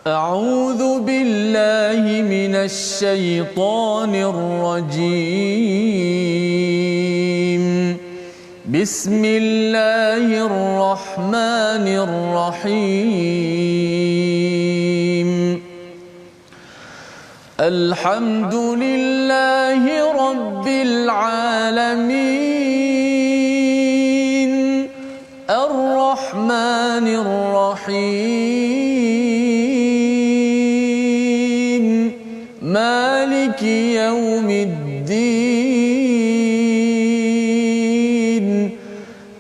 أعوذ بالله من الشيطان الرجيم. بسم الله الرحمن الرحيم. الحمد لله رب العالمين الرحمن الرحيم مالك يوم الدين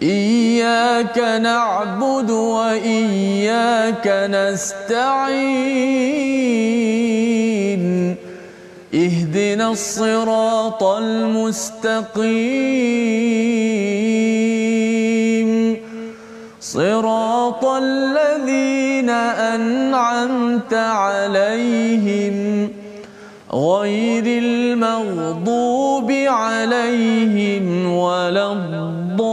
إياك نعبد وإياك نستعين اهدنا الصراط المستقيم صراط الذين أنعمت عليهم غير المغضوب عليهم ولا الضالين.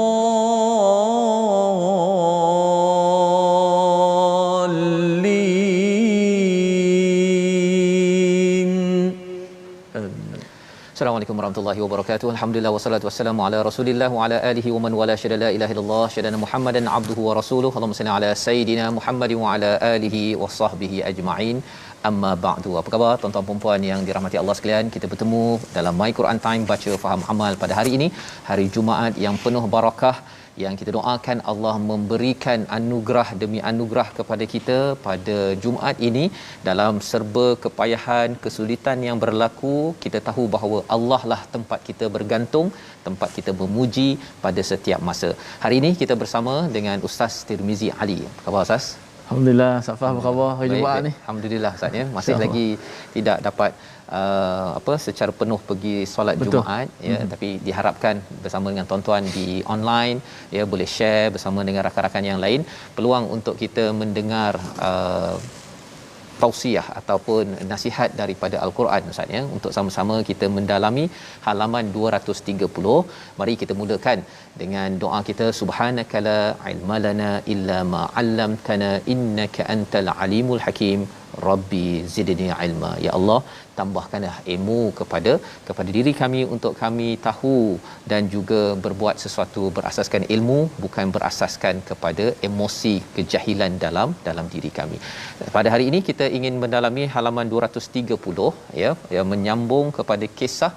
Assalamualaikum warahmatullahi wabarakatuh. Alhamdulillah wassalatu wassalamu ala Rasulillah wa ala alihi wa man wala syada la ilaha illallah syadana Muhammadan abduhu wa rasuluhu. Allahumma salli ala sayidina Muhammadin wa ala alihi wa sahbihi ajma'in. Amma ba'du. Apa khabar tuan-tuan dan puan yang dirahmati Allah sekalian? Kita bertemu dalam My Quran Time baca faham amal pada hari ini, hari Jumaat yang penuh barakah, yang kita doakan Allah memberikan anugerah demi anugerah kepada kita pada Jumaat ini. Dalam serba kepayahan, kesulitan yang berlaku, kita tahu bahawa Allah lah tempat kita bergantung, tempat kita memuji pada setiap masa. Hari ini kita bersama dengan Ustaz Tirmizi Ali. Apa khabar Ustaz? Alhamdulillah. Safah, apa khabar hari Jumaat ni? Alhamdulillah Ustaz ya. Masih lagi tidak dapat secara penuh pergi solat Jumaat ya, tapi diharapkan bersama dengan tuan-tuan di online ya, boleh share bersama dengan rakan-rakan yang lain peluang untuk kita mendengar tausiah ataupun nasihat daripada Al-Quran Ustaz ya, untuk sama-sama kita mendalami halaman 230. Mari kita mulakan dengan doa kita. Subhanakala ilmalana illa ma 'allamtana innaka antal alimul hakim. Rabbi zidni ilma. Ya Allah, tambahkanlah ilmu kepada diri kami untuk kami tahu dan juga berbuat sesuatu berasaskan ilmu, bukan berasaskan kepada emosi kejahilan dalam diri kami. Pada hari ini kita ingin mendalami halaman 230 ya, yang menyambung kepada kisah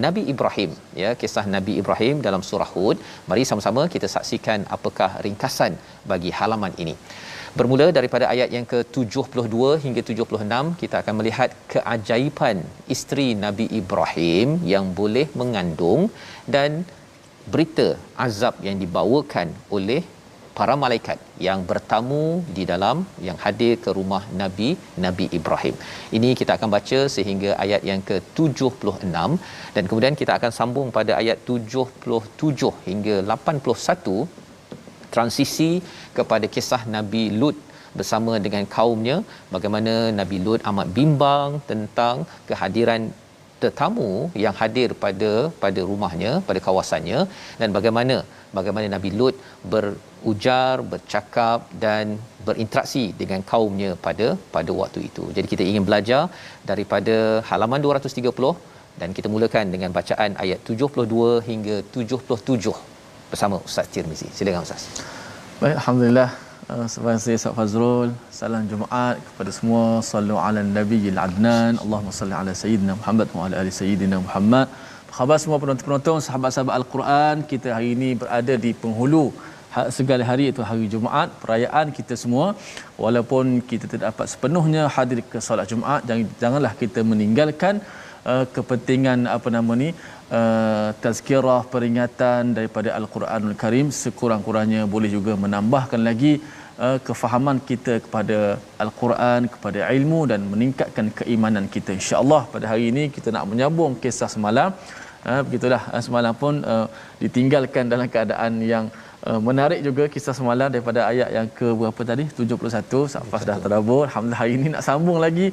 Nabi Ibrahim ya, kisah Nabi Ibrahim dalam surah Hud. Mari sama-sama kita saksikan apakah ringkasan bagi halaman ini. Bermula daripada ayat yang ke-72 hingga 76, kita akan melihat keajaiban isteri Nabi Ibrahim yang boleh mengandung dan berita azab yang dibawakan oleh para malaikat yang bertamu di dalam, yang hadir ke rumah Nabi Ibrahim. Ini kita akan baca sehingga ayat yang ke-76 dan kemudian kita akan sambung pada ayat 77 hingga 81, transisi kepada kisah Nabi Lut bersama dengan kaumnya, bagaimana Nabi Lut amat bimbang tentang kehadiran tetamu yang hadir pada rumahnya, pada kawasannya, dan bagaimana Nabi Lut berujar, bercakap dan berinteraksi dengan kaumnya pada waktu itu. Jadi kita ingin belajar daripada halaman 230 dan kita mulakan dengan bacaan ayat 72 hingga 77 bersama Ustaz Tirmizi. Silakan Ustaz. Baik, alhamdulillah. Sebagai saya Ustaz Fazrul, salam Jumaat kepada semua. Sallu ala nabiyil adnan. Allahumma salli ala sayyidina Muhammad wa ala ali sayyidina Muhammad. Apa khabar semua penonton-penonton, sahabat-sahabat Al-Quran? Kita hari ini berada di penghulu segala hari, iaitu hari Jumaat, perayaan kita semua. Walaupun kita tidak dapat sepenuhnya hadir ke solat Jumaat, janganlah kita meninggalkan kepentingan tazkirah, peringatan daripada Al-Quranul Karim. Sekurang-kurangnya boleh juga menambahkan lagi kefahaman kita kepada Al-Quran, kepada ilmu, dan meningkatkan keimanan kita. InsyaAllah pada hari ini kita nak menyambung kisah semalam. Begitulah, semalam pun ditinggalkan dalam keadaan yang menarik juga kisah semalam daripada ayat yang ke berapa tadi, 71. Safas dah terdabur. Alhamdulillah hari ini nak sambung lagi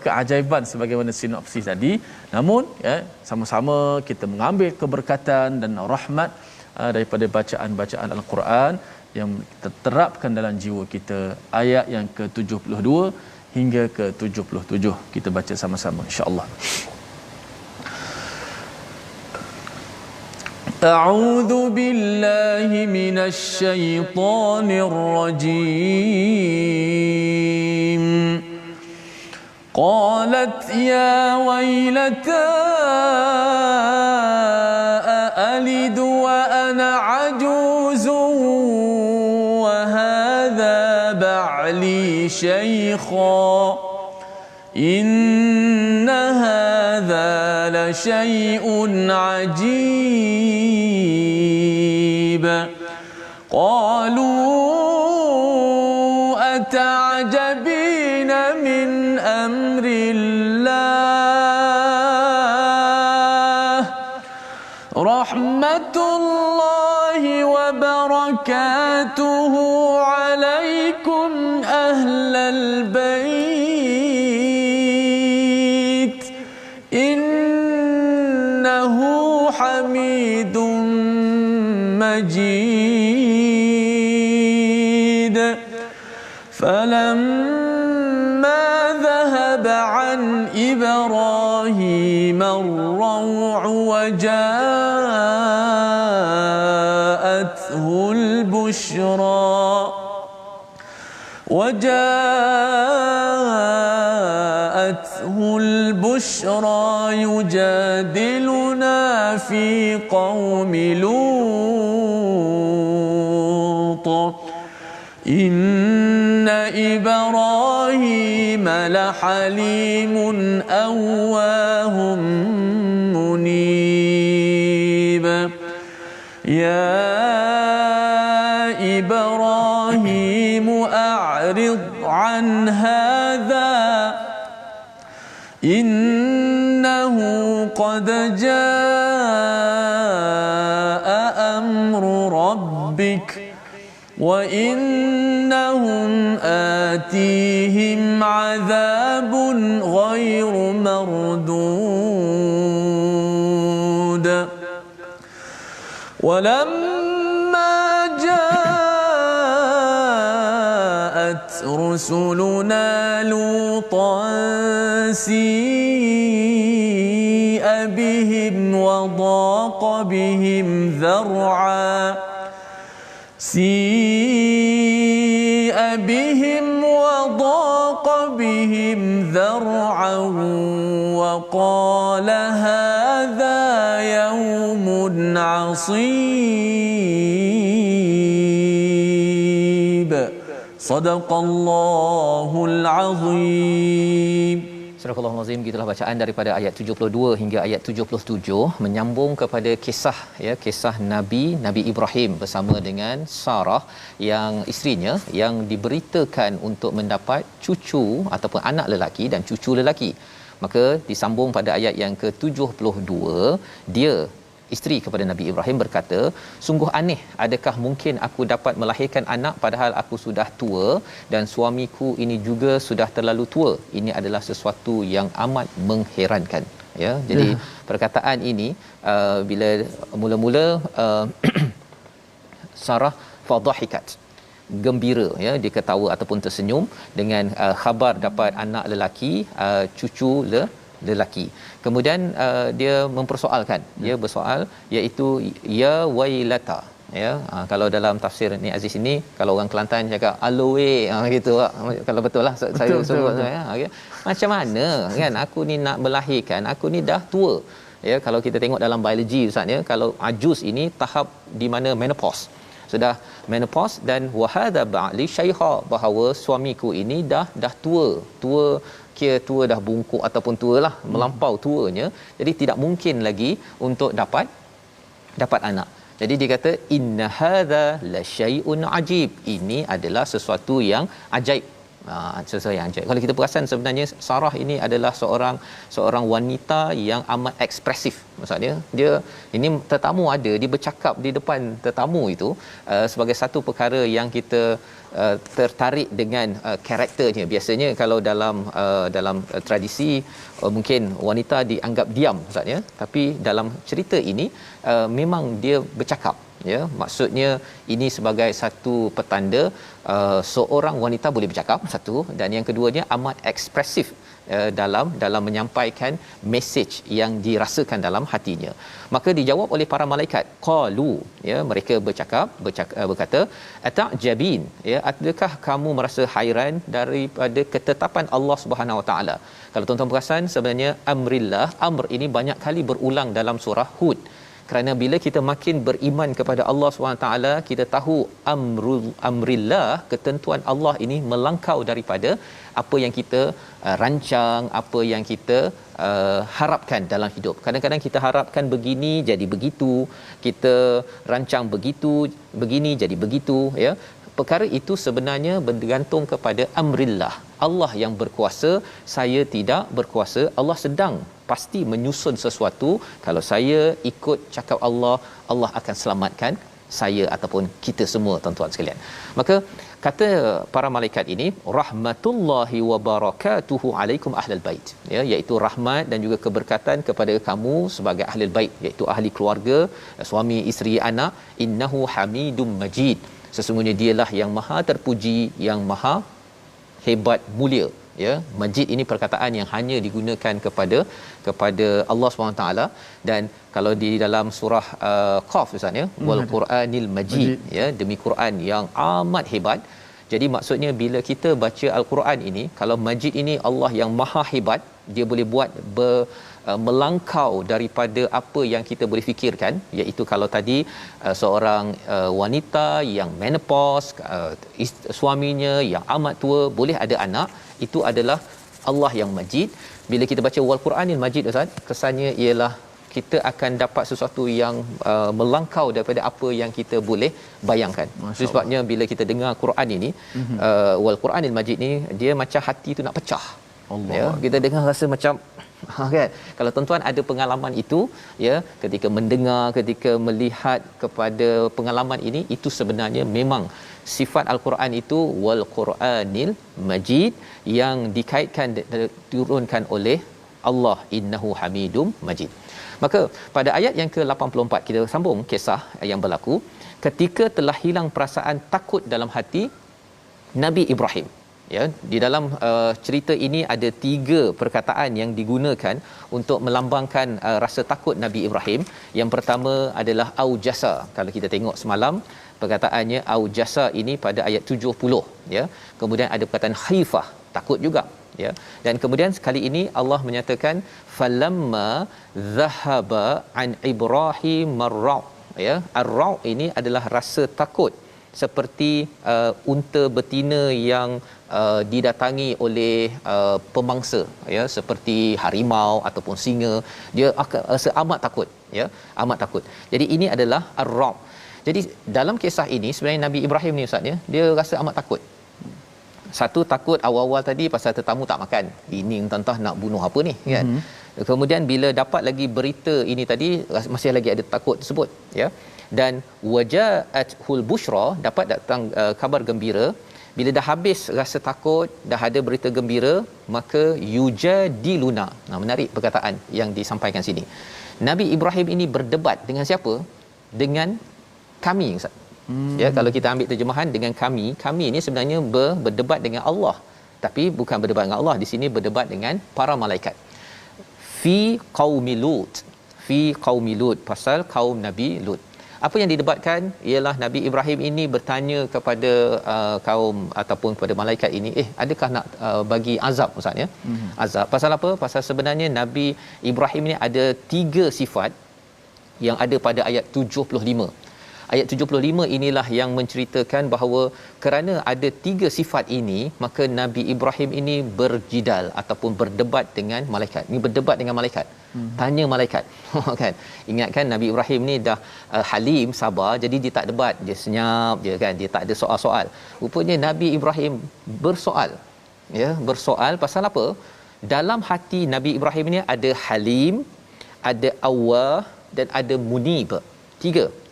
keajaiban sebagaimana sinopsis tadi. Namun ya, sama-sama kita mengambil keberkatan dan rahmat daripada bacaan-bacaan Al-Quran yang terterapkan dalam jiwa kita. Ayat yang ke-72 hingga ke 77. Kita baca sama-sama insya-Allah. أعوذ بالله من الشيطان الرجيم قالت يا ويلتى أألد وأنا عجوز وهذا بعلي شيخا إن هذا لشيء عجيب قالوا أتعجبين من أمر الله رحمة الله وبركاته عليكم أهل البيت إنه حميد مجيد فلما ذهب عن إبراهيم الروع وجاءته البشرى يجادلنا في قوم لوط إن إبراهيم لحليم أواه منيب يا إبراهيم أعرض عن هذا إنه قد جاء أمر ربك وإنهم آتيهم عذاب غير مردود ولما جاءت رسلنا لوطا سيء بهم وضاق بهم ذرعا وقال هذا يوم عصيب صدق الله العظيم. Surah Al-Azim, gitulah bacaan daripada ayat 72 hingga ayat 77 menyambung kepada kisah Nabi Ibrahim bersama dengan Sarah yang isterinya yang diberitakan untuk mendapat cucu ataupun anak lelaki dan cucu lelaki. Maka disambung pada ayat yang ke-72, dia isteri kepada Nabi Ibrahim berkata, sungguh aneh, adakah mungkin aku dapat melahirkan anak padahal aku sudah tua dan suamiku ini juga sudah terlalu tua. Ini adalah sesuatu yang amat mengherankan. Ya, jadi perkataan ini bila mula-mula Sarah fadhahikat, gembira, ya, dia ketawa ataupun tersenyum dengan khabar dapat anak lelaki, cucu lelaki. Kemudian dia mempersoalkan, dia bersoal iaitu ya wailata, ya. Kalau dalam tafsir ni Aziz ini, kalau orang Kelantan cakap aloe, gitu kalau betul lah saya sebut, ya, okay. Macam mana kan aku ni nak melahirkan, aku ni dah tua, ya. Kalau kita tengok dalam biologi Ustaz, ya, kalau ajuz ini tahap di mana menopause, sudah menopause, dan wahada ba'li syaikha, bahawa suamiku ini dah tua, kira tua dah bungkuk ataupun tualah, melampau tuanya, jadi tidak mungkin lagi untuk dapat anak. Jadi dia kata inna hadza la syai'un ajib, ini adalah sesuatu yang ajaib. Sesuatu yang ajaib. Kalau kita perasan sebenarnya Sarah ini adalah seorang wanita yang amat ekspresif. Maksudnya dia ini tetamu ada, dia bercakap di depan tetamu itu sebagai satu perkara yang kita tertarik dengan karakternya. Biasanya kalau dalam tradisi mungkin wanita dianggap diam Ustaz, ya, tapi dalam cerita ini memang dia bercakap, ya. Maksudnya ini sebagai satu petanda seorang wanita boleh bercakap, satu, dan yang keduanya amat ekspresif dalam menyampaikan mesej yang dirasakan dalam hatinya. Maka dijawab oleh para malaikat, qalu, ya, mereka berkata, ata'jabin, ya, adakah kamu merasa hairan daripada ketetapan Allah Subhanahu Wa Taala? Kalau tuan-tuan perasan, sebenarnya amrillah, amr ini banyak kali berulang dalam surah Hud. Kerana bila kita makin beriman kepada Allah SWT, kita tahu amrillah, ketentuan Allah ini melangkau daripada apa yang kita rancang, apa yang kita harapkan dalam hidup. Kadang-kadang kita harapkan begini jadi begitu, kita rancang begitu, begini jadi begitu, ya. Perkara itu sebenarnya bergantung kepada amrillah. Allah yang berkuasa, saya tidak berkuasa. Allah sedang pasti menyusun sesuatu. Kalau saya ikut cakap Allah, Allah akan selamatkan saya ataupun kita semua, tuan-tuan sekalian. Maka kata para malaikat ini, rahmatullahi wa barakatuhu alaikum ahlal bait, ya, iaitu rahmat dan juga keberkatan kepada kamu sebagai ahlul bait, iaitu ahli keluarga, suami, isteri, anak. Innahu hamidum majid, sesungguhnya dialah yang maha terpuji, yang maha hebat, mulia, ya. Majid ini perkataan yang hanya digunakan kepada Allah SWT. Dan kalau di dalam surah Qaf, Ustaz, ya, wal Quranil Majid, ya, demi Quran yang amat hebat. Jadi maksudnya bila kita baca al-Quran ini, kalau Majid ini Allah yang maha hebat, dia boleh buat melangkau daripada apa yang kita boleh fikirkan, iaitu kalau tadi seorang wanita yang menopause, suaminya yang amat tua, boleh ada anak, itu adalah Allah yang Majid. Bila kita baca wal Quranil Majid, Ustaz, kesannya ialah kita akan dapat sesuatu yang melangkau daripada apa yang kita boleh bayangkan. Sebabnya bila kita dengar Quran ini, wal Quranil Majid ni, dia macam hati tu nak pecah. Allah. Ya, kita dengar rasa macam kan. Kalau tuan-tuan ada pengalaman itu, ya, ketika mendengar, ketika melihat kepada pengalaman ini, itu sebenarnya memang sifat al-Quran itu wal Quranil Majid yang dikaitkan diturunkan oleh Allah, innahu hamidum majid. Maka pada ayat yang ke-84 kita sambung kisah yang berlaku ketika telah hilang perasaan takut dalam hati Nabi Ibrahim. Ya, di dalam cerita ini ada 3 perkataan yang digunakan untuk melambangkan rasa takut Nabi Ibrahim. Yang pertama adalah aujasa. Kalau kita tengok semalam, perkataannya aujasa ini pada ayat 70, ya. Kemudian ada perkataan khifah, takut juga, ya. Dan kemudian sekali ini Allah menyatakan falamma dhahaba an Ibrahim marra', ya. Ar-ra' ini adalah rasa takut seperti unta betina yang didatangi oleh pemangsa, ya, seperti harimau ataupun singa, dia akan rasa amat takut, ya, amat takut. Jadi ini adalah ar-ra'. Jadi dalam kisah ini sebenarnya Nabi Ibrahim ni, Ustaz, ya, dia rasa amat takut. Satu, takut awal-awal tadi pasal tetamu tak makan. Ini entah nak bunuh apa ni, kan. Kemudian bila dapat lagi berita ini tadi, masih lagi ada takut tersebut, ya. Dan waja'athul busyra, dapat datang kabar gembira. Bila dah habis rasa takut, dah ada berita gembira, maka yujadiluna. Nah, menarik perkataan yang disampaikan sini. Nabi Ibrahim ini berdebat dengan siapa? Dengan kami, Ustaz. Ya, kalau kita ambil terjemahan dengan kami ini sebenarnya berdebat dengan Allah. Tapi bukan berdebat dengan Allah, di sini berdebat dengan para malaikat. Fi qaumi Lut. Fi qaumi Lut, pasal kaum Nabi Lut. Apa yang didebatkan ialah Nabi Ibrahim ini bertanya kepada kaum ataupun kepada malaikat ini, adakah nak bagi azab, Ustaz, ya? Azab. Pasal apa? Pasal sebenarnya Nabi Ibrahim ini ada 3 sifat yang ada pada ayat 75. Ayat 75 inilah yang menceritakan bahawa kerana ada 3 sifat ini, maka Nabi Ibrahim ini berjidal ataupun berdebat dengan malaikat. Ini berdebat dengan malaikat. Tanya malaikat. Kan? Ingatkan Nabi Ibrahim ni dah halim, sabar, jadi dia tak debat, dia senyap je, kan. Dia tak ada soal-soal. Rupanya Nabi Ibrahim bersoal. Ya, bersoal pasal apa? Dalam hati Nabi Ibrahim ni ada halim, ada awwah dan ada munib.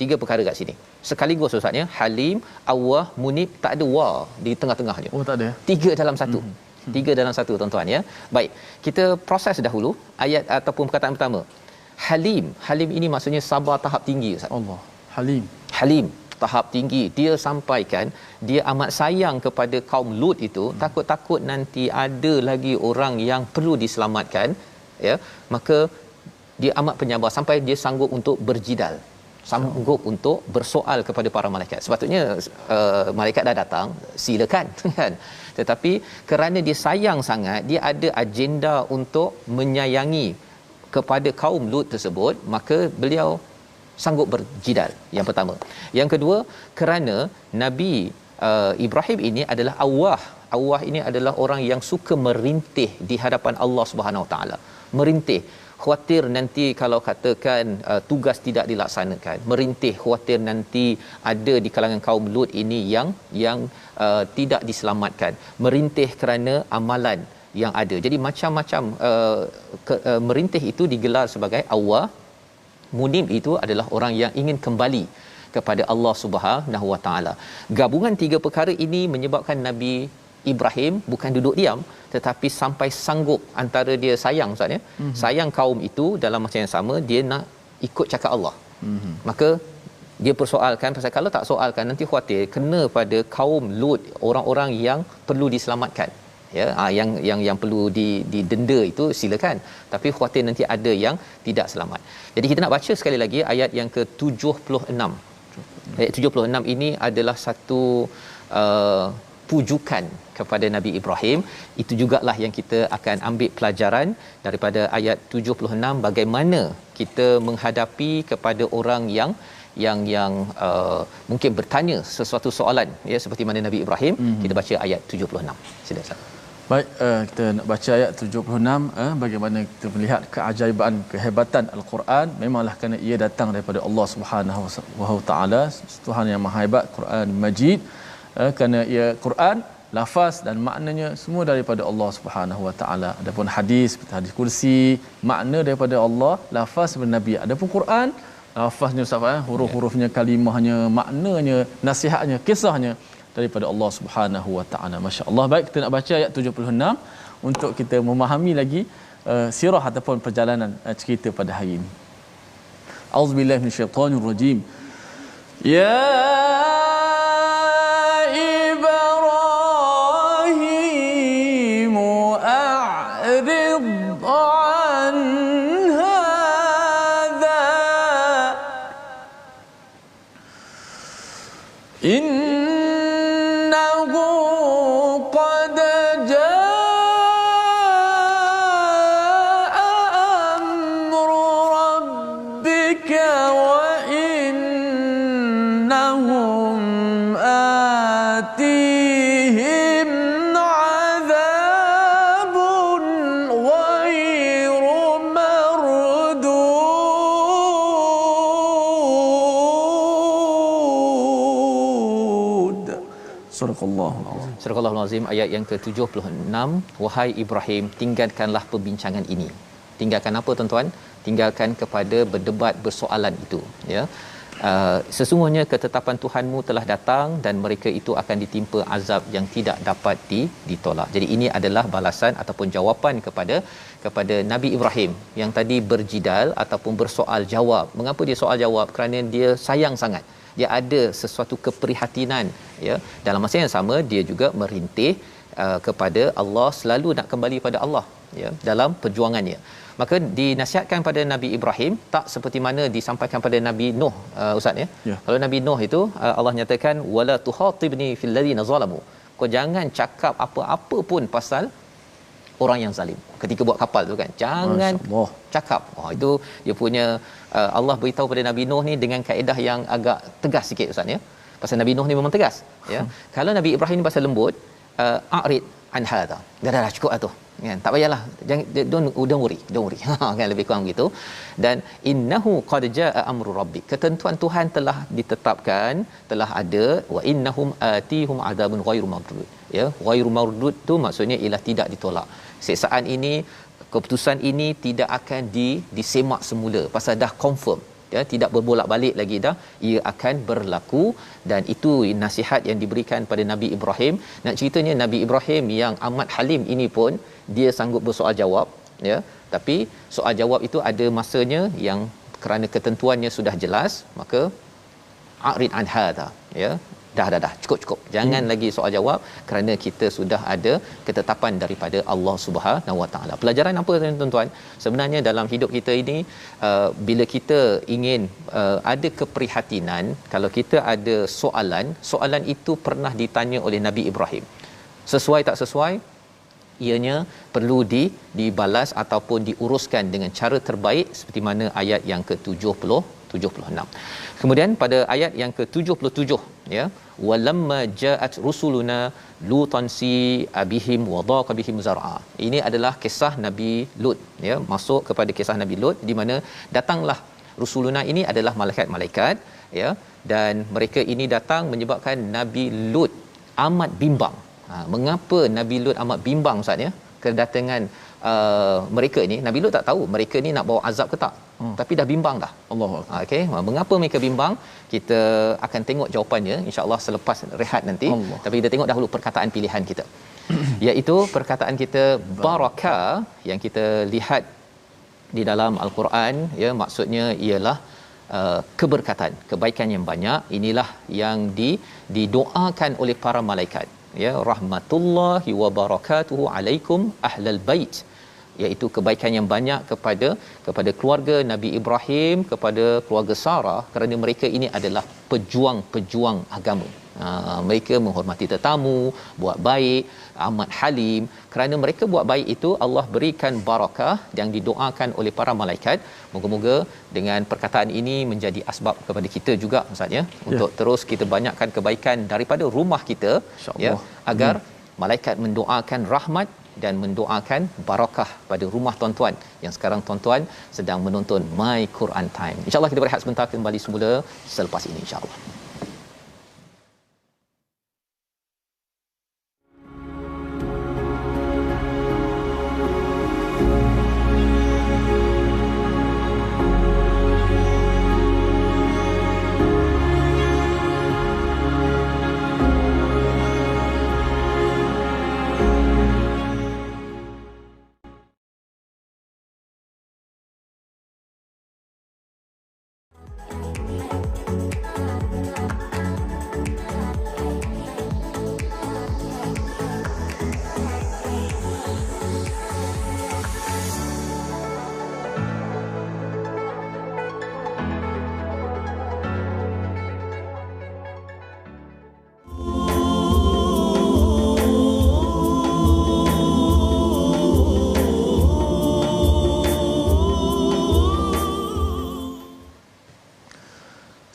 Tiga perkara kat sini sekaligus, Ustaz, ya. Halim, awwah, munib, tak ada wa di tengah-tengahnya. Oh, tak ada. 3 dalam 1. 3 dalam 1, tuan-tuan, ya. Baik, kita proses dahulu ayat ataupun perkataan pertama. Halim ini maksudnya sabar tahap tinggi, Ustaz. Allah. Halim. halim, tahap tinggi. Dia sampaikan dia amat sayang kepada kaum Lut itu, takut-takut nanti ada lagi orang yang perlu diselamatkan, ya. Maka dia amat penyabar sampai dia sanggup untuk berjidal, sanggup untuk bersoal kepada para malaikat. Sepatutnya malaikat dah datang, silakan kan. Tetapi kerana dia sayang sangat, dia ada agenda untuk menyayangi kepada kaum Lut tersebut, maka beliau sanggup berjidal. Yang pertama. Yang kedua, kerana Nabi Ibrahim ini adalah awwah. Awwah ini adalah orang yang suka merintih di hadapan Allah Subhanahu Wa Taala. Merintih, khawatir nanti kalau katakan tugas tidak dilaksanakan, merintih khawatir nanti ada di kalangan kaum Lut ini yang tidak diselamatkan, merintih kerana amalan yang ada. Jadi macam-macam merintih itu digelar sebagai awwah. Munib itu adalah orang yang ingin kembali kepada Allah Subhanahu Wa Taala. Gabungan tiga perkara ini menyebabkan Nabi Ibrahim bukan duduk diam, tetapi sampai sanggup, antara dia sayang Ustaz ya. Sayang kaum itu, dalam masa yang sama dia nak ikut cakap Allah. Maka dia persoalkan, pasal kalau tak soalkan nanti khuatir kena pada kaum Lut, orang-orang yang perlu diselamatkan. Ya, yang perlu didenda itu silakan, tapi khuatir nanti ada yang tidak selamat. Jadi kita nak baca sekali lagi ayat yang ke-76. Ayat 76 ini adalah satu pujukan kepada Nabi Ibrahim. Itu jugalah yang kita akan ambil pelajaran daripada ayat 76, bagaimana kita menghadapi kepada orang yang mungkin bertanya sesuatu soalan, ya, seperti mana Nabi Ibrahim. Kita baca ayat 76. Sila Ustaz. Baik, kita nak baca ayat 76, bagaimana kita melihat keajaiban, kehebatan Al-Quran. Memanglah kerana ia datang daripada Allah Subhanahu wa Taala, Tuhan yang Maha Hebat, Quran Majid. Kerana ia Quran, lafaz dan maknanya semua daripada Allah Subhanahu wa Taala. Adapun hadis, hadis kursi, makna daripada Allah, lafaz daripada Nabi. Adapun Quran, lafaznya Ustaz, huruf-hurufnya, kalimahnya, maknanya, nasihatnya, kisahnya daripada Allah Subhanahu wa Taala. Masya-Allah. Baik, kita nak baca ayat 76 untuk kita memahami lagi sirah ataupun perjalanan cerita pada hari ini. Auzubillahi minasyaitonirrajim. Ya إنه قد جاء أمر ربك وإنهم آتيهم عذاب غير مردود. Surahul Azim, ayat yang ke-76. Wahai Ibrahim, tinggalkanlah perbincangan ini. Tinggalkan apa tuan-tuan? Tinggalkan kepada berdebat, bersoalan itu, ya. Sesungguhnya ketetapan Tuhanmu telah datang dan mereka itu akan ditimpa azab yang tidak dapat ditolak. Jadi ini adalah balasan ataupun jawapan kepada Nabi Ibrahim yang tadi berjidal ataupun bersoal jawab. Mengapa dia soal jawab? Kerana dia sayang sangat. Dia ada sesuatu keprihatinan, ya. Dalam masa yang sama dia juga merintih kepada Allah, selalu nak kembali pada Allah, ya, dalam perjuangannya. Maka dinasihatkan pada Nabi Ibrahim tak seperti mana disampaikan pada Nabi Nuh, Ustaz, ya. Kalau Nabi Nuh itu Allah nyatakan wala tuhatibni fil ladina zalamu. Kau jangan cakap apa-apa pun pasal orang yang zalim. Ketika buat kapal tu kan, jangan cakap. Itu dia punya Allah beritahu pada Nabi Nuh ni dengan kaedah yang agak tegas sikit, Ustaz, ya. Pasal Nabi Nuh ni memang tegas, ya. Kalau Nabi Ibrahim ni pasal lembut, a'rid an hadha. Dah cukup lah tu. Kan, tak payahlah, jangan, don't worry. Kan, lebih kurang begitu. Dan innahu qad jaa amru rabbik. Ketentuan Tuhan telah ditetapkan, telah ada. Wa innahum atihum adabun ghairu mardud. Ya, ghairu mardud tu maksudnya ialah tidak ditolak. Siksaan ini, keputusan ini tidak akan disemak semula pasal dah confirm, ya, tidak berbolak-balik lagi dah, ia akan berlaku. Dan itu nasihat yang diberikan pada Nabi Ibrahim. Nak ceritanya Nabi Ibrahim yang amat halim ini pun dia sanggup bersoal jawab, ya, tapi soal jawab itu ada masanya yang kerana ketentuannya sudah jelas, maka a'rid an hadha, ya. Dah cukup jangan lagi soal jawab, kerana kita sudah ada ketetapan daripada Allah Subhanahu Wa Taala. Pelajaran apa tuan-tuan? Sebenarnya dalam hidup kita ini, bila kita ingin ada keprihatinan, kalau kita ada soalan itu pernah ditanya oleh Nabi Ibrahim. Sesuai tak sesuai, ianya perlu dibalas ataupun diuruskan dengan cara terbaik, seperti mana ayat yang ke-70 76. Kemudian pada ayat yang ke-77, ya, walamma ja'at rusuluna lutan si abihim wa daqa bihim zar'a. Ini adalah kisah Nabi Lut, ya, masuk kepada kisah Nabi Lut, di mana datanglah rusuluna ini adalah malaikat-malaikat, ya, dan mereka ini datang menyebabkan Nabi Lut amat bimbang. Mengapa Nabi Lut amat bimbang, Ustaz, ya? Kedatangan mereka ini, Nabi Lut tak tahu mereka ni nak bawa azab ke tak, tapi dah bimbang dah. Allah. Okey, mengapa mereka bimbang? Kita akan tengok jawapannya insya-Allah selepas rehat nanti. Allah. Tapi kita tengok dahulu perkataan pilihan kita. Iaitu perkataan kita barakah, yang kita lihat di dalam al-Quran, ya, maksudnya ialah keberkatan, kebaikan yang banyak. Inilah yang didoakan oleh para malaikat, ya, rahmatullahi wa barakatuhu alaikum ahlal bait, iaitu kebaikan yang banyak kepada keluarga Nabi Ibrahim, kepada keluarga Sarah, kerana mereka ini adalah pejuang agama. Mereka menghormati tetamu, buat baik, amat halim. Kerana mereka buat baik itu, Allah berikan barakah yang didoakan oleh para malaikat. Moga-moga dengan perkataan ini menjadi asbab kepada kita juga, Ustaz, ya, untuk terus kita banyakkan kebaikan daripada rumah kita, ya, agar malaikat mendoakan rahmat dan mendoakan barakah pada rumah tuan-tuan yang sekarang tuan-tuan sedang menonton My Quran Time. InsyaAllah kita berehat sebentar, kembali semula selepas ini insyaAllah.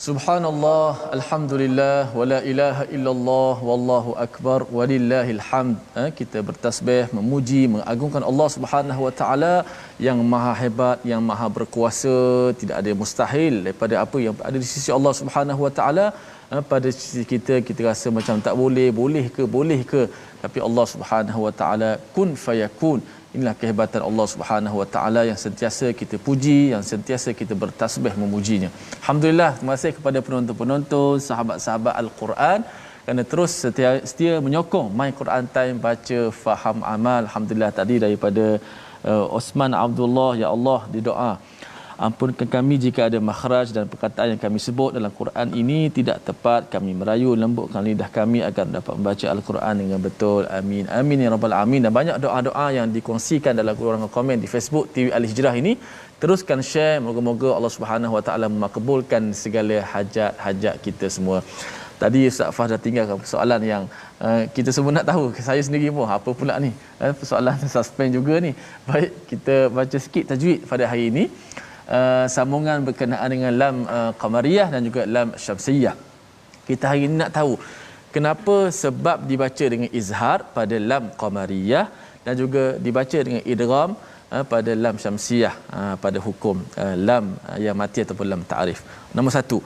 Subhanallah, alhamdulillah, wala ilaha illallah, wallahu akbar, walillahil hamd. Kita bertasbih, memuji, mengagungkan Allah Subhanahu wa taala yang maha hebat, yang maha berkuasa. Tidak ada yang mustahil daripada apa yang ada di sisi Allah Subhanahu wa taala. Pada sisi kita rasa macam tak boleh, boleh ke? Tapi Allah Subhanahu wa taala kun fayakun. Inilah kehebatan Allah Subhanahu wa taala yang sentiasa kita puji, yang sentiasa kita bertasbih memujinya. Alhamdulillah, terima kasih kepada penonton-penonton, sahabat-sahabat Al-Quran kerana terus setia menyokong My Quran Time, baca, faham, amal. Alhamdulillah, tadi daripada Osman Abdullah, ya Allah, didoa, ampunkan kami jika ada makhraj dan perkataan yang kami sebut dalam Quran ini tidak tepat. Kami merayu, lembutkan lidah kami agar dapat membaca Al-Quran dengan betul. Amin. Amin ya rabbal alamin. Dan banyak doa-doa yang dikongsikan dalam ruangan komen di Facebook TV Al-Hijrah ini. Teruskan share. Moga-moga Allah Subhanahu wa taala makbulkan segala hajat-hajat kita semua. Tadi Ustaz Fah dah tinggalkan persoalan yang kita semua nak tahu. Saya sendiri pun apa pula ni? Persoalan suspend juga ni. Baik, kita baca sikit tajwid pada hari ini. Sambungan berkenaan dengan lam qamariyah dan juga lam syamsiyah. Kita hari ini nak tahu kenapa sebab dibaca dengan izhar pada lam qamariyah dan juga dibaca dengan idgham pada lam syamsiyah pada hukum lam yang mati ataupun lam ta'rif. Nombor 1,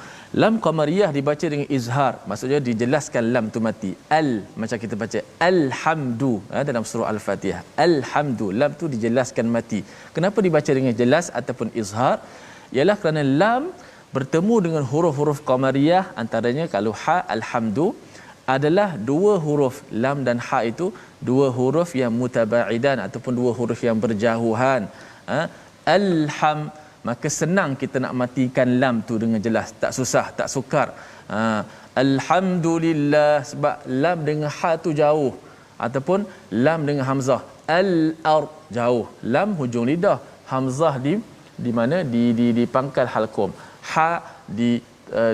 lam qamariyah dibaca dengan izhar, maksudnya dijelaskan lam tu mati. Al, macam kita baca alhamdu dalam surah Al-Fatihah. Alhamdu, lam tu dijelaskan mati. Kenapa dibaca dengan jelas ataupun izhar? Ialah kerana lam bertemu dengan huruf-huruf qamariyah, antaranya kalau ha, alhamdu adalah dua huruf. Lam dan ha itu dua huruf yang mutabaidan ataupun dua huruf yang berjauhan. Alham maka senang kita nak matikan lam tu dengan jelas, tak susah, tak sukar. Alhamdulillah, sebab lam dengan ha tu jauh, ataupun lam dengan hamzah. Al-ard jauh, lam hujung lidah, hamzah di mana di pangkal halqum, ha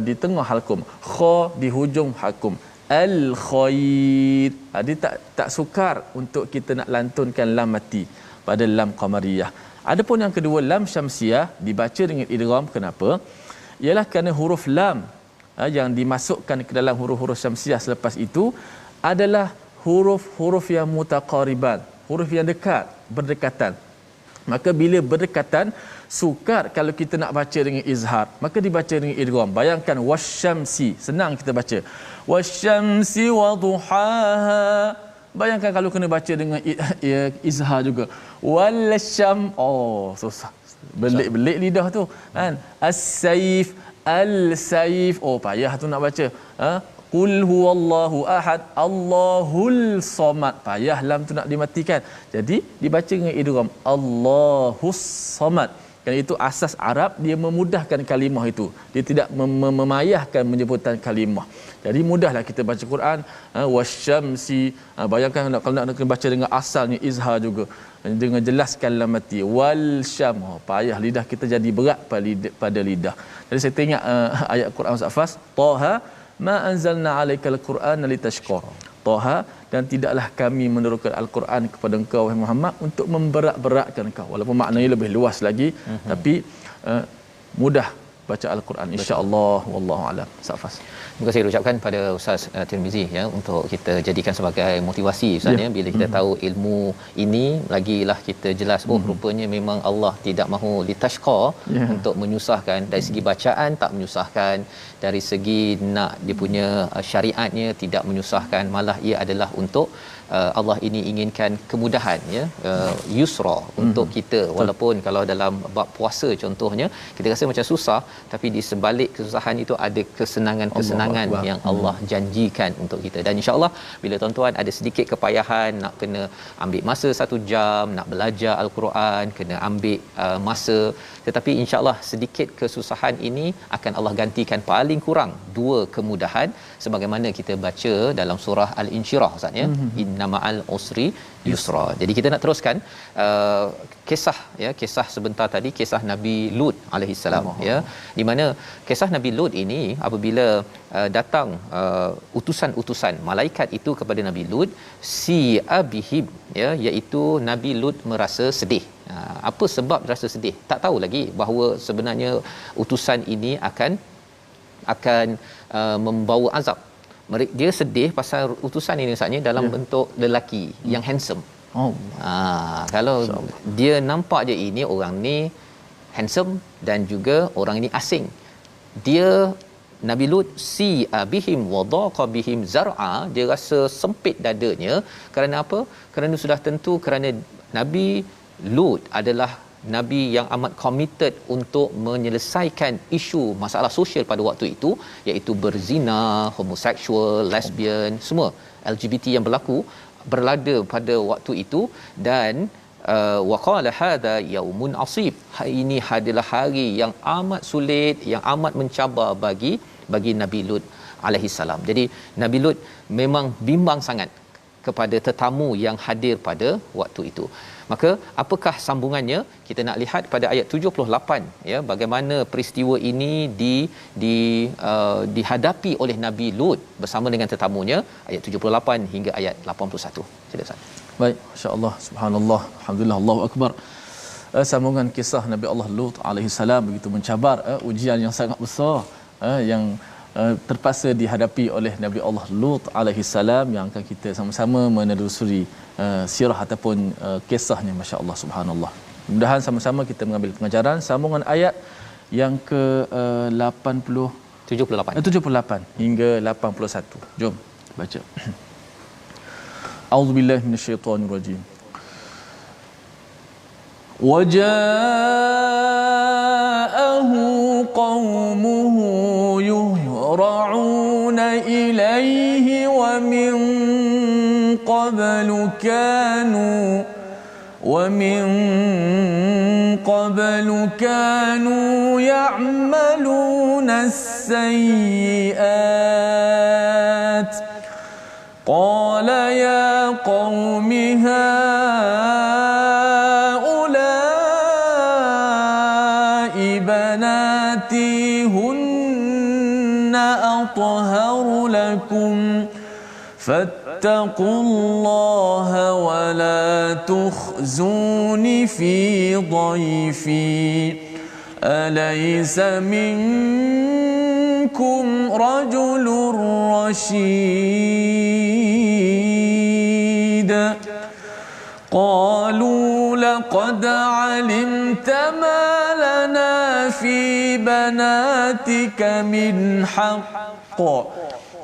di tengah halqum, kha di hujung halqum. Al-khair, dia tak sukar untuk kita nak lantunkan lam mati pada lam qamariyah. Adapun yang kedua, lam syamsiah dibaca dengan idgham. Kenapa? Ialah kerana huruf lam yang dimasukkan ke dalam huruf-huruf syamsiah selepas itu adalah huruf-huruf yang mutaqariban, huruf yang dekat, berdekatan. Maka bila berdekatan, sukar kalau kita nak baca dengan izhar, maka dibaca dengan idgham. Bayangkan wasyamsi, senang kita baca wasyamsi waduhaha. Bayangkan kalau kena baca dengan izhar juga, wal-syam, susah, belik lidah tu kan. As-saif, al-saif, payah tu nak baca. Qul huwallahu ahad, Allahul samad, payah lam tu nak dimatikan. Jadi dibaca dengan idgham, Allahus samad. Kerana itu asas Arab, dia memudahkan kalimah itu. Dia tidak memayahkan penyebutan kalimah. Jadi mudahlah kita baca Quran. Wasyamsi, bayangkan kalau nak baca dengan asalnya izhar juga, dengan jelaskan lam mati. Wal syam, payah lidah kita jadi berat pada lidah. Jadi saya teringat ayat Quran Ustaz Fas, Taha ma anzalna alaikal Qur'ana litashqa. Taha, dan tidaklah kami menurunkan Al-Quran kepada engkau wahai Muhammad untuk memberat-beratkan engkau. Walaupun maknanya lebih luas lagi, tapi mudah baca Al-Quran insya-Allah. Wallahu a'lam. Safas. Terima kasih ucapkan pada Ustaz Tirmizi ya, untuk kita jadikan sebagai motivasi Ustaz ya, bila kita tahu ilmu ini lagilah kita jelas rupanya memang Allah tidak mahu litashqa, untuk menyusahkan. Dari segi bacaan tak menyusahkan, dari segi nak dia punya syariatnya tidak menyusahkan, malah ia adalah untuk Allah ini inginkan kemudahan ya, yusra untuk kita. Walaupun kalau dalam bab puasa contohnya kita rasa macam susah, tapi di sebalik kesusahan itu ada kesenangan yang Allah janjikan untuk kita. Dan insya-Allah bila tuan-tuan ada sedikit kepayahan nak kena ambil masa 1 jam nak belajar Al-Quran, kena ambil masa, tetapi insya-Allah sedikit kesusahan ini akan Allah gantikan paling kurang 2 kemudahan, sebagaimana kita baca dalam surah Al-Insyirah Ustaz ya, inna ma'al usri yusra. Jadi kita nak teruskan kisah sebentar tadi, kisah Nabi Lut alaihi salam ya, di mana kisah Nabi Lut ini apabila datang utusan-utusan malaikat itu kepada Nabi Lut, si abihim ya, iaitu Nabi Lut merasa sedih. Apa sebab rasa sedih? Tak tahu lagi bahawa sebenarnya utusan ini akan membawa azab. Dia sedih pasal utusan ini sahaja dalam bentuk lelaki yang handsome. Kalau dia nampak je ini orang ni handsome dan juga orang ini asing. Dia Nabi Lut si bihim wadaqa bihim zar'a, dia rasa sempit dadanya. Kerana apa? Kerana sudah tentu kerana Nabi Lut adalah Nabi yang amat committed untuk menyelesaikan isu masalah sosial pada waktu itu, iaitu berzina, homoseksual, lesbian, semua LGBT yang berlada pada waktu itu. Dan waqala hadha yaumun asib, hari ini adalah hari yang amat sulit, yang amat mencabar bagi Nabi Lut alaihi salam. Jadi Nabi Lut memang bimbang sangat kepada tetamu yang hadir pada waktu itu. Maka apakah sambungannya? Kita nak lihat pada ayat 78 ya, bagaimana peristiwa ini dihadapi oleh Nabi Lut bersama dengan tetamunya, ayat 78 hingga ayat 81. Sila Ustaz. Baik, masya-Allah, subhanallah, alhamdulillah, Allahu akbar. Sambungan kisah Nabi Allah Lut alaihi salam begitu mencabar, ujian yang sangat besar yang terpaksa dihadapi oleh Nabi Allah Lut alaihi salam, yang akan kita sama-sama menelusuri sirah ataupun kisahnya, masya-Allah, subhanallah. Mudah-mudahan sama-sama kita mengambil pengajaran. Sambungan ayat yang ke 78 hingga 81. Jom baca. A'udzubillahi minasyaitonir rajim. Waja'ahu qaumuhu yuhra'una ilaihi wa min qablu kanu ومن قبل كانوا يعملون السيئات قال يا قوم هؤلاء بناتي هن أطهر لكم فاتقوا الله ولا تخزون في ضيفي أليس منكم رجل رشيد قالوا لقد علمت ما لنا في بناتك من حق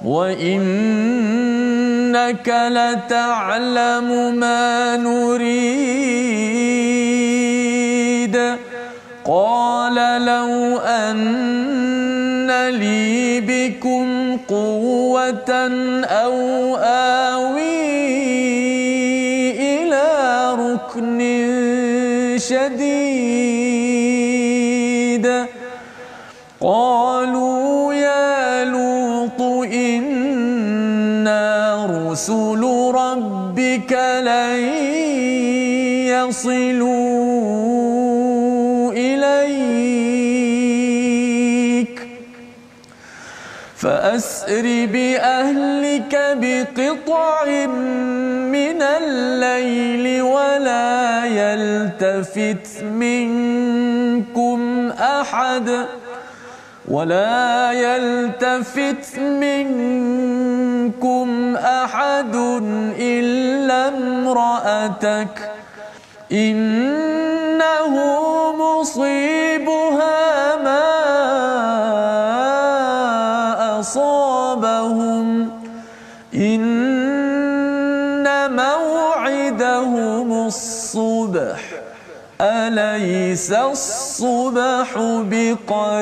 وإنك لتعلم ما نريد قال لو أن لي بكم قوة أو آوي إلى ركن شديد قالوا يا لوط إنا رسل ربك لن يصلوا إليك فأسر بأهلك بقطع من الليل ولا يلتفت منكم أحد إلا امرأتك إنه مصيبها ما أصابهم إن موعدهم الصبح أليس الصبح بقريب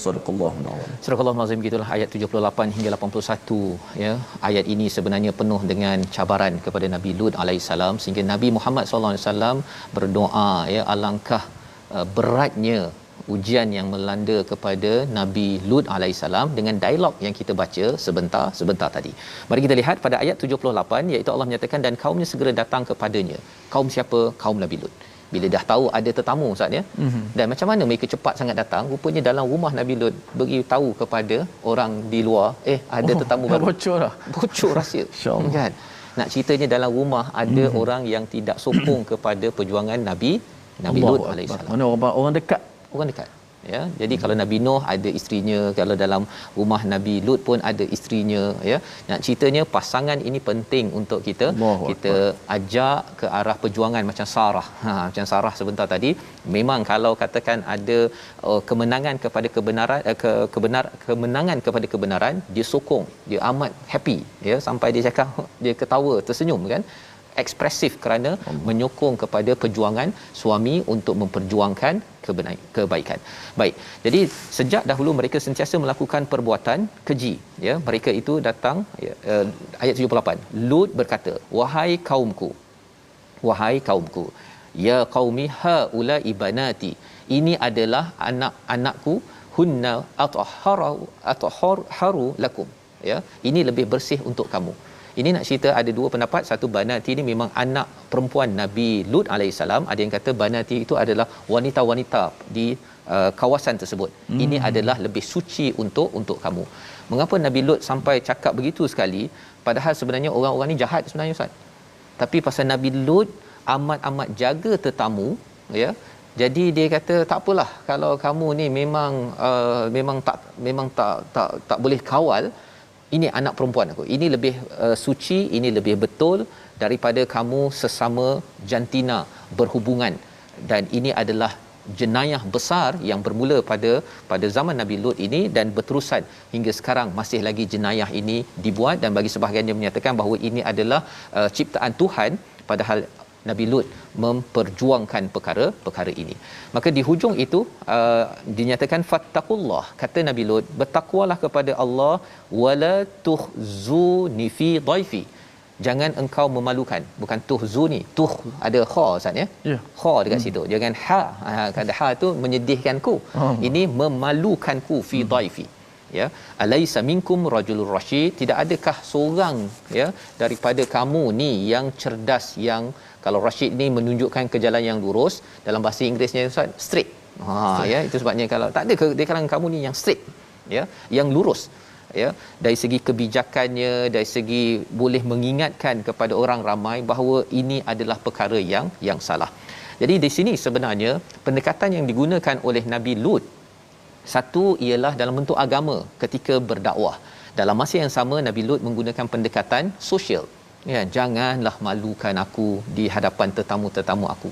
صدق الله العظيم. Surah Al-Azim, gitulah ayat 78 hingga 81 ya. Ayat ini sebenarnya penuh dengan cabaran kepada Nabi Lut alaihissalam sehingga Nabi Muhammad sallallahu alaihi wasallam berdoa ya, alangkah beratnya ujian yang melanda kepada Nabi Lut alaihissalam dengan dialog yang kita baca sebentar tadi. Mari kita lihat pada ayat 78 iaitu Allah menyatakan dan kaumnya segera datang kepadanya. Kaum siapa? Kaum Nabi Lut. Bila dah tahu ada tetamu Ustaz ya. Dan macam mana mereka cepat sangat datang? Rupanya dalam rumah Nabi Lut beritahu kepada orang di luar, ada tetamu baru. Bocor rahsia. Kan? Nak ceritanya dalam rumah ada orang yang tidak sokong kepada perjuangan Nabi Lut alaihissalam. Mana orang dekat ya. Jadi kalau Nabi Nuh ada isterinya, kalau dalam rumah Nabi Lut pun ada isterinya ya. Nak ceritanya pasangan ini penting untuk kita ajak ke arah perjuangan macam Sarah. Macam Sarah sebentar tadi, memang kalau katakan ada kemenangan kepada kebenaran kemenangan kepada kebenaran, dia sokong, dia amat happy ya, sampai dia cakap dia ketawa tersenyum kan, ekspresif kerana menyokong kepada perjuangan suami untuk memperjuangkan kebaikan. Baik. Jadi sejak dahulu mereka sentiasa melakukan perbuatan keji ya. Mereka itu datang ya, ayat 78. Lut berkata, wahai kaumku, ya qaumi haula ibanati, ini adalah anak-anakku, hunna atahharu lakum ya. Ini lebih bersih untuk kamu. Ini nak cerita ada dua pendapat. Satu, Banati ini memang anak perempuan Nabi Lut alaihissalam. Ada yang kata Banati itu adalah wanita-wanita di kawasan tersebut. Ini adalah lebih suci untuk kamu. Mengapa Nabi Lut sampai cakap begitu sekali? Padahal sebenarnya orang-orang ni jahat sebenarnya Ustaz. Tapi pasal Nabi Lut amat-amat jaga tetamu ya. Jadi dia kata tak apalah kalau kamu ni memang tak boleh kawal. Ini anak perempuan aku. Ini lebih suci, ini lebih betul daripada kamu sesama jantina berhubungan. Dan ini adalah jenayah besar yang bermula pada zaman Nabi Lut ini dan berterusan hingga sekarang masih lagi jenayah ini dibuat. Dan bagi sebahagian yang menyatakan bahawa ini adalah ciptaan Tuhan, padahal Nabi Lut memperjuangkan perkara ini. Maka di hujung itu dinyatakan fattaqullah, kata Nabi Lut, bertakwalah kepada Allah, wala tuhzuni fi dhaifi, jangan engkau memalukan. Bukan tuhzuni, tuh ada kha Ustaz ya. Ya. Kha dekat situ, jangan ha. Kata ha tu menyedihkanku. Ini memalukanku fi dhaifi. Ya, alaisa minkum rajulur rasyid, tidak adakah seorang ya daripada kamu ni yang cerdas, yang kalau rasyid ni menunjukkan ke jalan yang lurus, dalam bahasa Inggerisnya Ustaz straight. Ya, itu sebabnya kalau tak ada di kalangan kamu ni yang straight ya, yang lurus ya, dari segi kebijakannya, dari segi boleh mengingatkan kepada orang ramai bahawa ini adalah perkara yang salah. Jadi di sini sebenarnya pendekatan yang digunakan oleh Nabi Lut, satu ialah dalam bentuk agama ketika berdakwah. Dalam masa yang sama Nabi Lut menggunakan pendekatan sosial. Ya, janganlah malukan aku di hadapan tetamu-tetamu aku.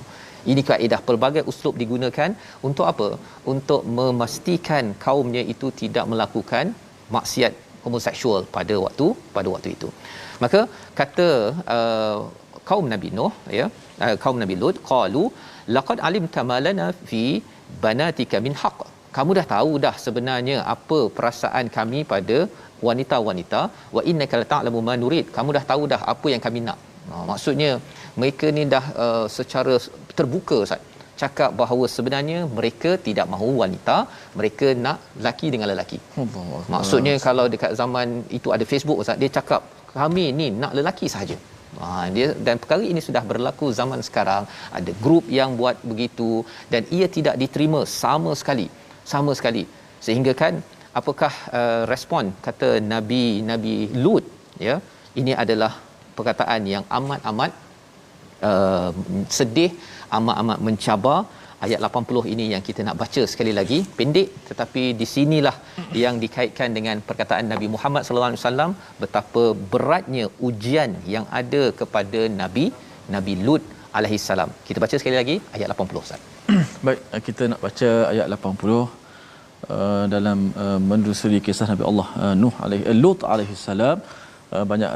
Ini kaedah, pelbagai uslub digunakan untuk apa? Untuk memastikan kaumnya itu tidak melakukan maksiat homoseksual pada waktu itu. Maka kata kaum Nabi Nuh ya, kaum Nabi Lut, qalu laqad alimta ma lana fi banatika min haqq, kamu dah tahu dah sebenarnya apa perasaan kami pada wanita-wanita, wa innaka la ta'lamu ma nurid, kamu dah tahu dah apa yang kami nak. Maksudnya mereka ni dah secara terbuka Ustaz cakap bahawa sebenarnya mereka tidak mahu wanita, mereka nak lelaki dengan lelaki. Maksudnya kalau dekat zaman itu ada Facebook Ustaz, dia cakap kami ni nak lelaki sahaja. Dia, dan perkara ini sudah berlaku zaman sekarang, ada grup yang buat begitu dan ia tidak diterima sama sekali. Sehingga kan apakah respon kata Nabi Lut ya, ini adalah perkataan yang amat sedih, amat mencabar. Ayat 80 ini yang kita nak baca sekali lagi, pendek tetapi di sinilah yang dikaitkan dengan perkataan Nabi Muhammad sallallahu alaihi wasallam, betapa beratnya ujian yang ada kepada Nabi Lut alaihi salam. Kita baca sekali lagi ayat 80 Ustaz. Baik, kita nak baca ayat 80 dalam menelusuri kisah Nabi Allah Lut alaihi salam. Banyak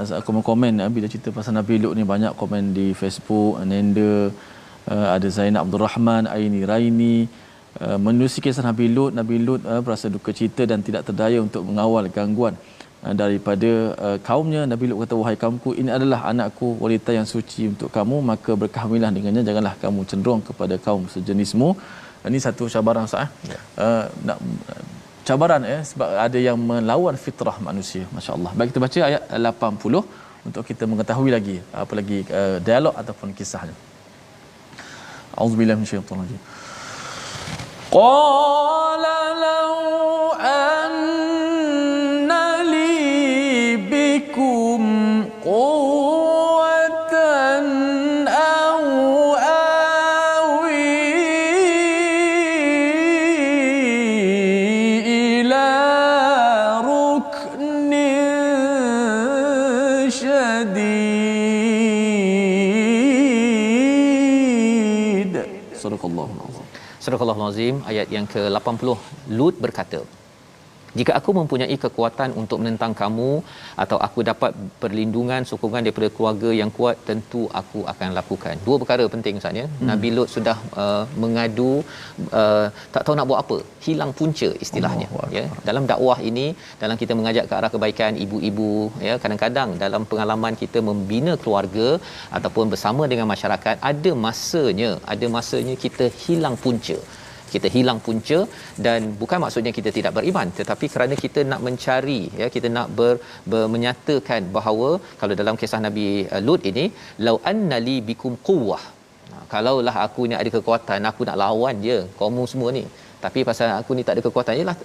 komen bila cerita pasal Nabi Lut ni, banyak komen di Facebook, Nenda, ada Zainab Abdul Rahman, Aini Raini, menelusuri kisah Nabi Lut berasa duka cita dan tidak terdaya untuk mengawal gangguan daripada kaumnya. Nabi Lut kata, wahai kaumku, ini adalah anakku, wanita yang suci untuk kamu, maka berkahwinlah dengannya, janganlah kamu cenderung kepada kaum sejenismu. Ini satu cabaran sah. Nak cabaran sebab ada yang melawan fitrah manusia. Masya-Allah. Baik, kita baca ayat 80 untuk kita mengetahui lagi apa lagi dialog ataupun kisahnya. Auzubillahi minasyaitonir rajim. Qala law anna li bikum quwwatan aw awi ila ruknin shadid. Sadaqallahul azim. Ayat yang ke-80, Lut berkata, jika aku mempunyai kekuatan untuk menentang kamu, atau aku dapat perlindungan, sokongan daripada keluarga yang kuat, tentu aku akan lakukan. Dua perkara penting Ustaz ya. Nabi Lut sudah mengadu, tak tahu nak buat apa, hilang punca istilahnya. Ya, dalam dakwah ini, dalam kita mengajak ke arah kebaikan, ibu-ibu ya, kadang-kadang dalam pengalaman kita membina keluarga ataupun bersama dengan masyarakat, ada masanya kita hilang punca, dan bukan maksudnya kita tidak beriman, tetapi kerana kita nak mencari ya, kita nak menyatakan bahawa kalau dalam kisah Nabi Lut ini, lau annali bikum quwwah, kalaulah aku ni ada kekuatan, aku nak lawan je kaum semua ni, tapi pasal aku ni tak ada kekuatan, ialah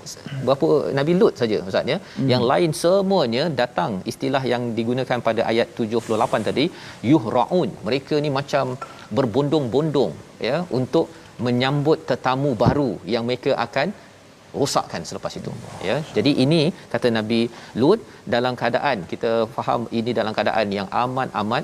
berapa Nabi Lut saja Ustaz ya. Yang lain semuanya datang, istilah yang digunakan pada ayat 78 tadi, yuhraun, mereka ni macam berbondong-bondong ya untuk menyambut tetamu baru yang mereka akan rosakkan selepas itu ya. Jadi ini kata Nabi Lut dalam keadaan, kita faham ini dalam keadaan yang amat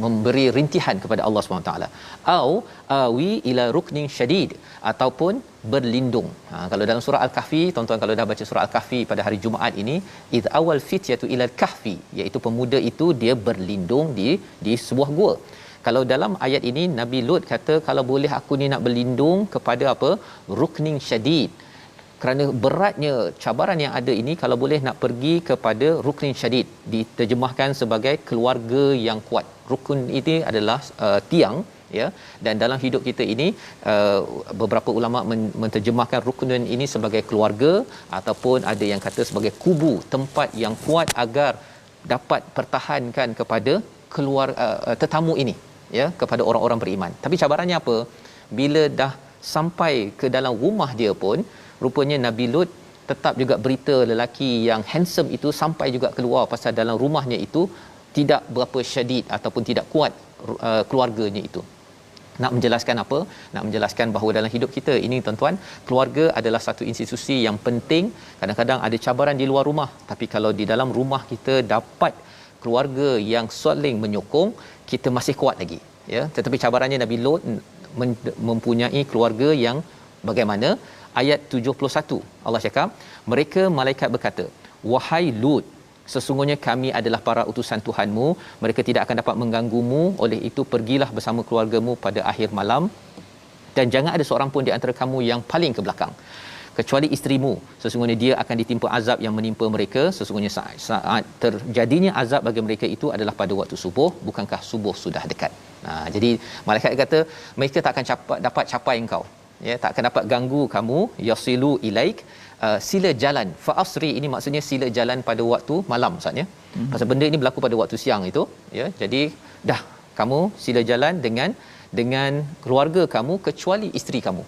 memberi rintihan kepada Allah Subhanahu taala, au awi ila ruknin syadid, ataupun berlindung. Kalau dalam surah Al-Kahfi, tuan-tuan kalau dah baca surah Al-Kahfi pada hari Jumaat ini, id awal fityatu ila al-kahfi, iaitu pemuda itu dia berlindung di sebuah gua. Kalau dalam ayat ini Nabi Lut kata, kalau boleh aku ni nak berlindung kepada apa, ruknin syadid, kerana beratnya cabaran yang ada ini, kalau boleh nak pergi kepada ruknin syadid, diterjemahkan sebagai keluarga yang kuat. Rukun ini adalah tiang, ya, dan dalam hidup kita ini beberapa ulama menterjemahkan rukun ini sebagai keluarga, ataupun ada yang kata sebagai kubu, tempat yang kuat agar dapat pertahankan kepada tetamu ini, ya, kepada orang-orang beriman. Tapi cabarannya apa? Bila dah sampai ke dalam rumah dia pun, rupanya Nabi Lut tetap juga berita lelaki yang handsome itu sampai juga keluar, pasal dalam rumahnya itu tidak berapa syadid ataupun tidak kuat keluarganya itu. Nak menjelaskan apa? Nak menjelaskan bahawa dalam hidup kita ini, tuan-tuan, keluarga adalah satu institusi yang penting. Kadang-kadang ada cabaran di luar rumah, tapi kalau di dalam rumah kita dapat keluarga yang saling menyokong, kita masih kuat lagi, ya. Tetapi cabarannya Nabi Lut mempunyai keluarga yang bagaimana? Ayat 71 Allah cakap, mereka malaikat berkata, wahai Lut, sesungguhnya kami adalah para utusan Tuhanmu, mereka tidak akan dapat mengganggumu, oleh itu pergilah bersama keluargamu pada akhir malam, dan jangan ada seorang pun di antara kamu yang paling ke belakang, kecuali isterimu, sesungguhnya dia akan ditimpa azab yang menimpa mereka, sesungguhnya saat terjadinya azab bagi mereka itu adalah pada waktu subuh, bukankah subuh sudah dekat. Jadi malaikat kata mereka tak akan dapat capai engkau, ya, tak akan dapat ganggu kamu, yasilu ilaik, sila jalan. Fa asri ini maksudnya sila jalan pada waktu malam, maksudnya pasal benda ini berlaku pada waktu siang itu, ya. Jadi dah kamu sila jalan dengan keluarga kamu kecuali isteri kamu.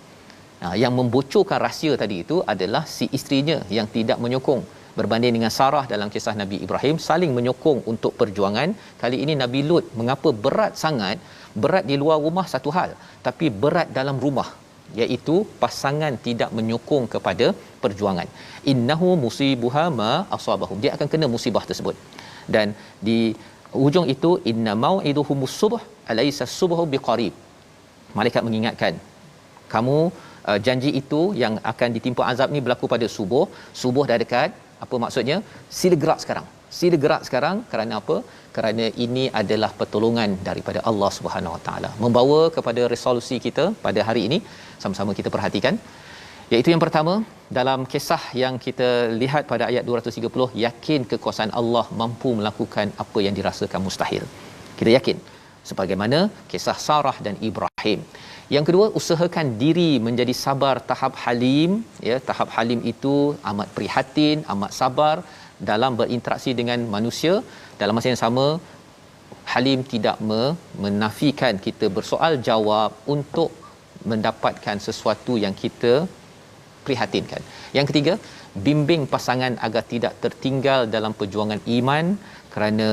Yang membocorkan rahsia tadi itu adalah si isterinya yang tidak menyokong, berbanding dengan Sarah dalam kisah Nabi Ibrahim saling menyokong untuk perjuangan. Kali ini Nabi Lut, mengapa berat sangat? Berat di luar rumah satu hal, tapi berat dalam rumah, iaitu pasangan tidak menyokong kepada perjuangan. Innahu musibuha ma asabahum, dia akan kena musibah tersebut. Dan di hujung itu, inna mau'iduhumus subh alaysa subhu biqarib, malaikat mengingatkan kamu, janji itu yang akan ditimpa azab ni berlaku pada subuh dah dekat. Apa maksudnya? Sila gerak sekarang. Kerana apa? Kerana ini adalah pertolongan daripada Allah Subhanahu Wa Taala. Membawa kepada resolusi kita pada hari ini, sama-sama kita perhatikan, iaitu yang pertama, dalam kisah yang kita lihat pada ayat 230, yakin kekuasaan Allah mampu melakukan apa yang dirasakan mustahil. Kita yakin sebagaimana kisah Sarah dan Ibrahim. Yang kedua, usahakan diri menjadi sabar tahap halim, ya. Tahap halim itu amat prihatin, amat sabar dalam berinteraksi dengan manusia. Dalam masa yang sama, halim tidak menafikan kita bersoal jawab untuk mendapatkan sesuatu yang kita prihatinkan. Yang ketiga, bimbing pasangan agar tidak tertinggal dalam perjuangan iman, kerana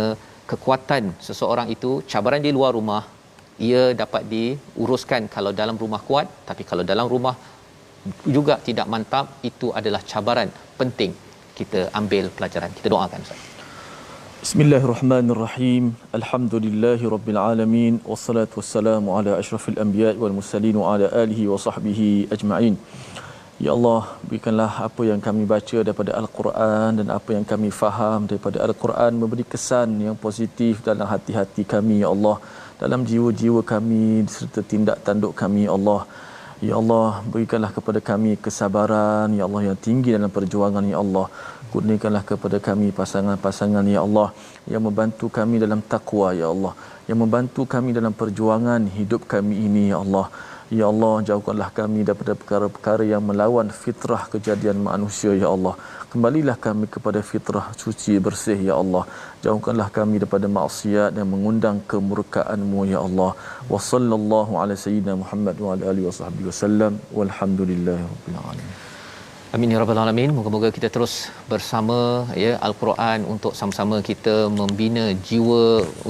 kekuatan seseorang itu, cabaran di luar rumah ia dapat diuruskan kalau dalam rumah kuat, tapi kalau dalam rumah juga tidak mantap, itu adalah cabaran penting kita ambil pelajaran. Kita doakan, Ustaz. Bismillahirrahmanirrahim. Alhamdulillahirabbil alamin, wassalatu wassalamu ala asyrafil anbiya'i wal mursalin wa ala alihi wa sahbihi ajma'in. Ya Allah, berikanlah apa yang kami baca daripada Al-Quran dan apa yang kami faham daripada Al-Quran memberi kesan yang positif dalam hati-hati kami, ya Allah, dalam jiwa-jiwa kami serta tindak tanduk kami, ya Allah. Ya Allah, berikanlah kepada kami kesabaran, ya Allah, yang tinggi dalam perjuangan, ya Allah. Kurniakanlah kepada kami pasangan-pasangan, ya Allah, yang membantu kami dalam taqwa, ya Allah, yang membantu kami dalam perjuangan hidup kami ini, ya Allah. Ya Allah, jauhkanlah kami daripada perkara-perkara yang melawan fitrah kejadian manusia, ya Allah. Kembalilah kami kepada fitrah suci bersih, ya Allah. Jauhkanlah kami daripada maksiat yang mengundang kemurkaan-Mu, ya Allah. Wa sallallahu ala sayyidina Muhammad wa ala alihi wasallam. Walhamdulillahirabbil alamin. Amin ya rabbal alamin. Moga-moga kita terus bersama, ya, Al-Quran untuk sama-sama kita membina jiwa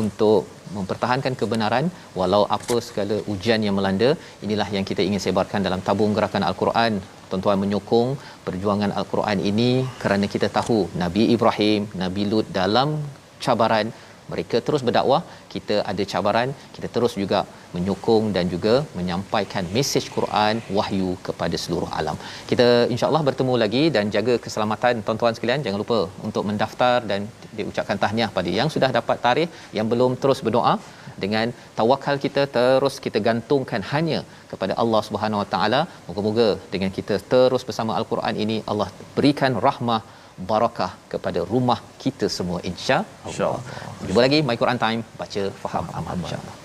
untuk mempertahankan kebenaran walau apa segala ujian yang melanda. Inilah yang kita ingin sebarkan dalam tabung gerakan Al-Quran. Tuan-tuan menyokong perjuangan Al-Quran ini kerana kita tahu Nabi Ibrahim, Nabi Lut dalam cabaran mereka terus berdakwah, kita ada cabaran, kita terus juga menyokong dan juga menyampaikan mesej Quran wahyu kepada seluruh alam. Kita insya-Allah bertemu lagi, dan jaga keselamatan tuan-tuan sekalian. Jangan lupa untuk mendaftar dan diucapkan tahniah pada yang sudah dapat tarikh, yang belum terus berdoa. Dengan tawakal kita terus kita gantungkan hanya kepada Allah Subhanahu Wa Taala. Moga-moga dengan kita terus bersama Al-Quran ini, Allah berikan rahmah barakah kepada rumah kita semua, insya-Allah. Jumpa lagi My Quran Time, baca faham amal, insya-Allah.